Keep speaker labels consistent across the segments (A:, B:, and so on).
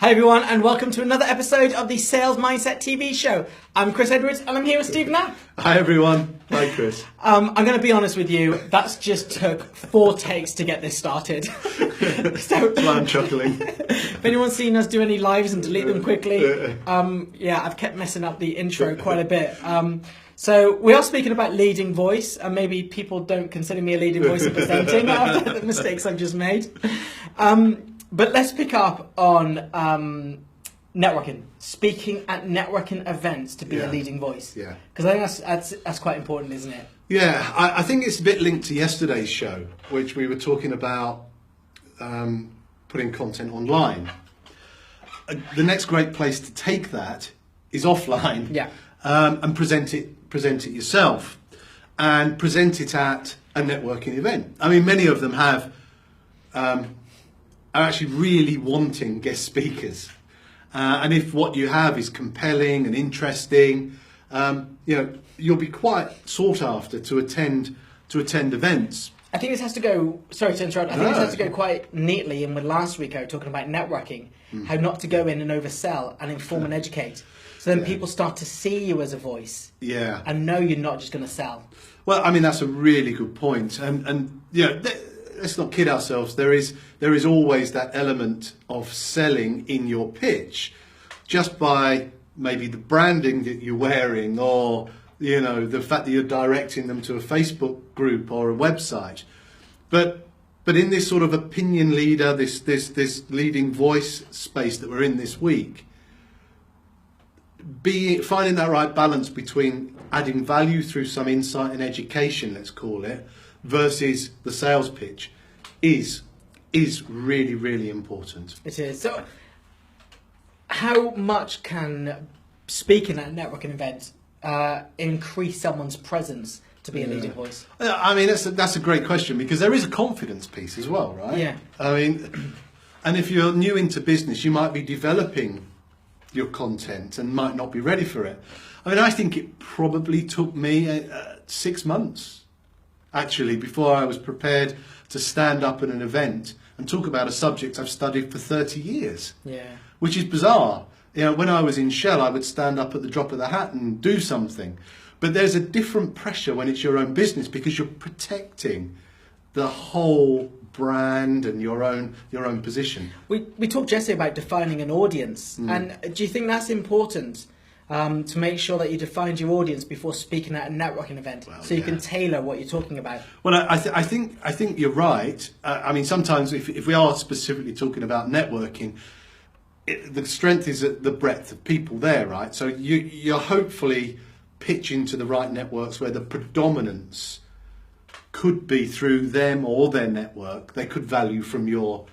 A: Hi everyone, and welcome to another episode of the Sales Mindset TV show. I'm Chris Edwards, and I'm here with Steve Knapp.
B: Hi everyone. Hi Chris.
A: I'm going to be honest with you, that's just took 4 takes to get this started.
B: So I'm chuckling.
A: If anyone's seen us do any lives and delete them quickly, I've kept messing up the intro quite a bit. So we are speaking about leading voice, and maybe people don't consider me a leading voice in presenting after the mistakes I've just made. But let's pick up on networking, speaking at networking events to be a leading voice.
B: Yeah.
A: Because I think that's quite important, isn't it?
B: Yeah, I think it's a bit linked to yesterday's show, which we were talking about putting content online. The next great place to take that is offline.
A: Yeah.
B: And present it yourself, and present it at a networking event. I mean, many of them are actually really wanting guest speakers, and if what you have is compelling and interesting, you'll be quite sought after to attend events.
A: I think this has to go. Sorry to interrupt. I think this has to go quite neatly in with last week. I was talking about networking, how not to go in and oversell and inform and educate. So then people start to see you as a voice, and know you're not just going to sell.
B: Well, I mean, that's a really good point, and let's not kid ourselves. There is always that element of selling in your pitch, just by maybe the branding that you're wearing, or the fact that you're directing them to a Facebook group or a website. But in this sort of opinion leader, this leading voice space that we're in this week, finding that right balance between adding value through some insight and education, let's call it, versus the sales pitch is really, really important.
A: It is. So how much can speaking at a networking event increase someone's presence to be a leading voice?
B: I mean, that's a great question, because there is a confidence piece as well, right?
A: Yeah.
B: I mean, and if you're new into business, you might be developing your content and might not be ready for it. I mean, I think it probably took me 6 months, actually, before I was prepared to stand up at an event and talk about a subject I've studied for 30 years.
A: Yeah.
B: Which is bizarre. When I was in Shell, I would stand up at the drop of the hat and do something. But there's a different pressure when it's your own business, because you're protecting the whole brand and your own position.
A: We talked yesterday about defining an audience, and do you think that's important to make sure that you defined your audience before speaking at a networking event, so you can tailor what you're talking about?
B: Well, I think you're right. I mean, sometimes if we are specifically talking about networking, the strength is at the breadth of people there, right? So you're hopefully pitching to the right networks where the predominance could be through them or their network. They could value from your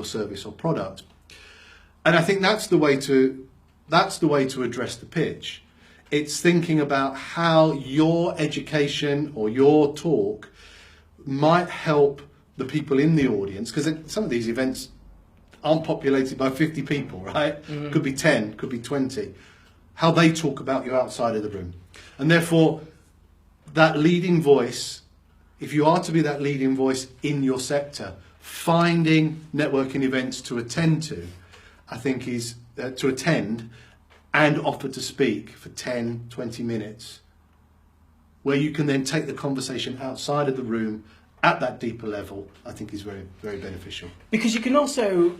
B: service or product, and I think that's the way to address the pitch. It's thinking about how your education or your talk might help the people in the audience, because some of these events aren't populated by 50 people, right? Could be 10, could be 20. How they talk about you outside of the room, and therefore that leading voice. If you are to be that leading voice in your sector, finding networking events to attend to, I think is to attend and offer to speak for 10, 20 minutes, where you can then take the conversation outside of the room at that deeper level, I think is very, very beneficial.
A: Because you can also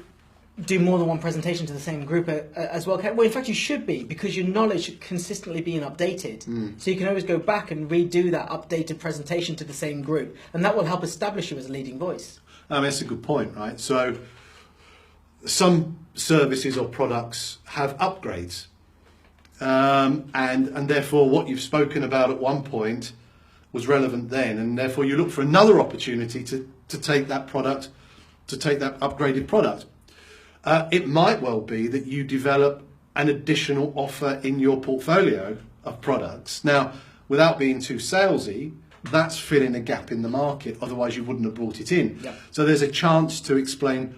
A: do more than one presentation to the same group as well. Well, in fact, you should be, because your knowledge should consistently being updated. So you can always go back and redo that updated presentation to the same group, and that will help establish you as a leading voice.
B: That's a good point, right? So some services or products have upgrades, and therefore what you've spoken about at one point was relevant then, and therefore you look for another opportunity to take that product, to take that upgraded product. It might well be that you develop an additional offer in your portfolio of products. Now, without being too salesy, that's filling a gap in the market, otherwise you wouldn't have brought it in.
A: Yeah.
B: So there's a chance to explain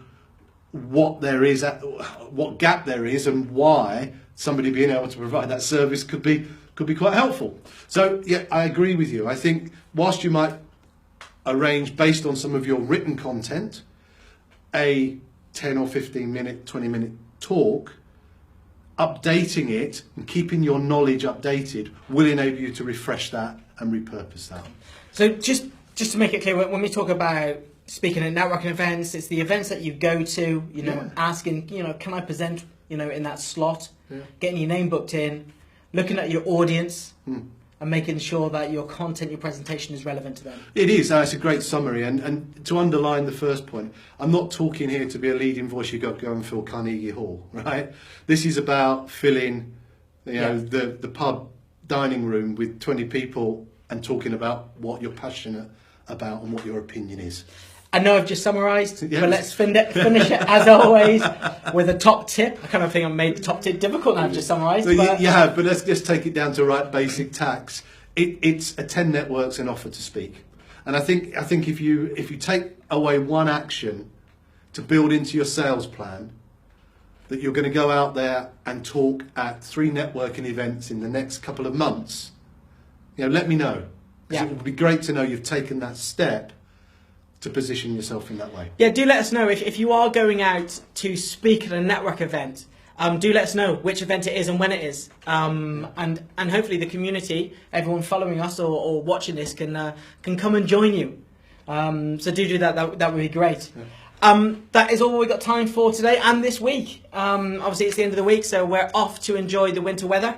B: what gap there is, and why somebody being able to provide that service could be quite helpful. So yeah, I agree with you. I think whilst you might arrange, based on some of your written content, a 10 or 15 minute, 20 minute talk, updating it and keeping your knowledge updated will enable you to refresh that and repurpose that.
A: So just to make it clear, when we talk about speaking at networking events, it's the events that you go to, asking, can I present, in that slot, getting your name booked in, looking at your audience, and making sure that your content, your presentation is relevant to them.
B: It is. That's a great summary. And to underline the first point, I'm not talking here to be a leading voice. You've got to go and fill Carnegie Hall, right? This is about filling, the pub dining room with 20 people and talking about what you're passionate about and what your opinion is.
A: I know I've just summarised, but let's finish it as always with a top tip. I kind of think I've made the top tip difficult now. I've just summarised.
B: Well, you have, but let's just take it down to right basic tax. It's attend networks and offer to speak. And I think if you take away one action to build into your sales plan, that you're going to go out there and talk at 3 networking events in the next couple of months, let me know. Because it would be great to know you've taken that step to position yourself in that way.
A: Yeah, do let us know if you are going out to speak at a network event. Do let us know which event it is and when it is, and hopefully the community, everyone following us or watching this, can come and join you. So do that. That would be great. Yeah. That is all we've got time for today and this week. Obviously, it's the end of the week, so we're off to enjoy the winter weather.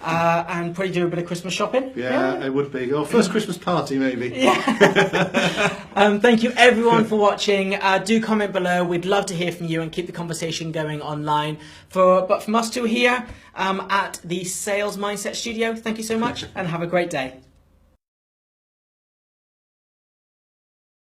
A: And probably do a bit of Christmas shopping.
B: Yeah, it would be. Or first Christmas party, maybe.
A: Yeah. Thank you, everyone, for watching. Do comment below. We'd love to hear from you and keep the conversation going online. But from us two here at the Sales Mindset Studio, thank you so much and have a great day.